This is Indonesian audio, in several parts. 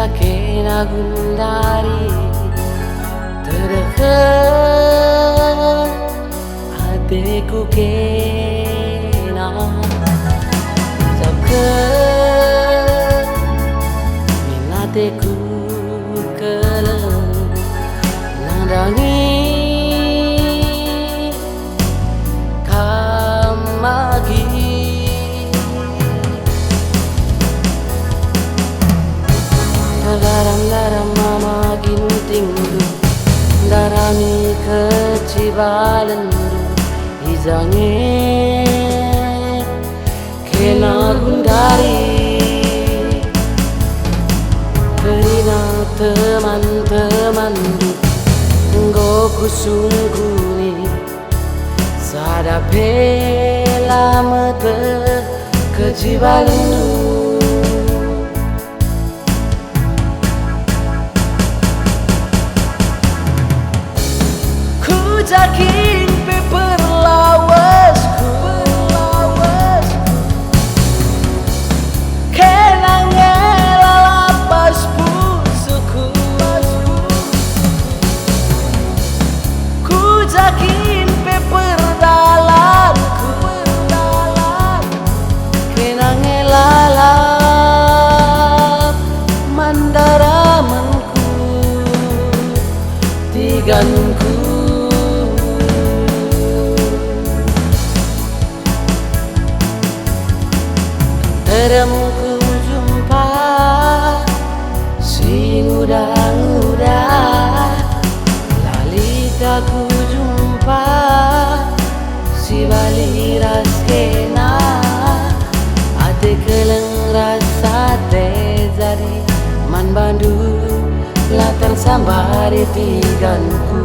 kena gundari terdekat hatiku kena sabke minatiku keleng nandangi kamagi garam mama gintingdu darami kecibalendu izange kena gundari kerina teman-temandu nggo kusungkuni sadape lama kecibalendu jakin paper lawasku kenang lapas pusuku ku jakin paper dalanku kenang lalap mandaramanku tiganku Teremku jumpa si muda-muda Lalita ku jumpa si baliras kena Ate keleng rasa tezari man bandu latar sambari tiganku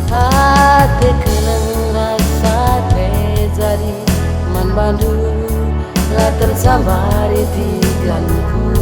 Ate keleng rasa tezari bandu la tersambari tiganku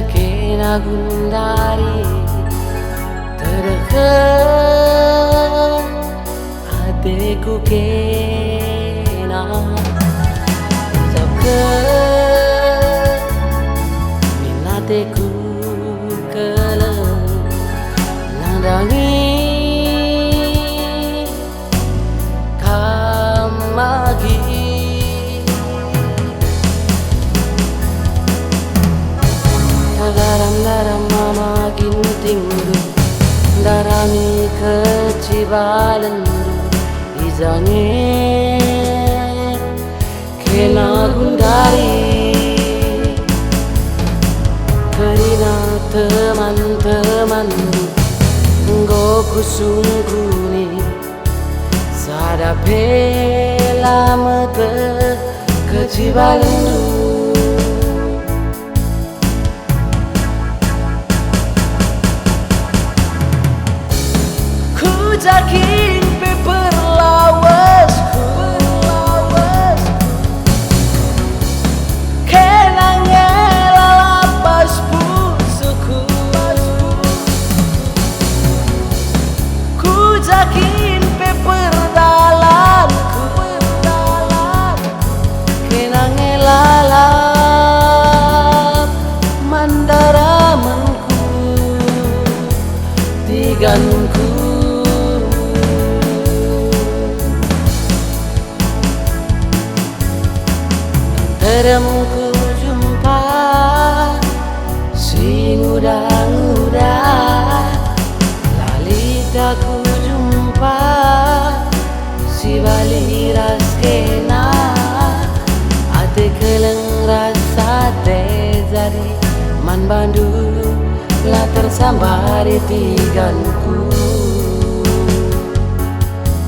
kena gundari terdekat hatiku kena sabke minatiku keleng nandangi kamagi garam mama gintingdu darami kecibalendu izange kena gundari kerina teman-temandu nggo kusungkuni sadape lama kecibalendu jakin paper lawasku kenang lapas pusuku ku jakin paper dalanku kenang Heremku jumpa sing udah-udah, lalitaku jumpa si bali raskena, ate keleng rasa teh jadi man bandu lah tersambari tiganku,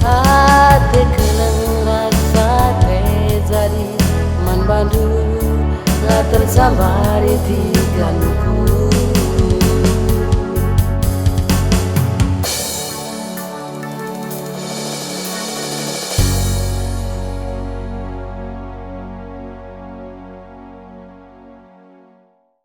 ate keleng rasa teh jadi man bandu lah tersambari tiganku.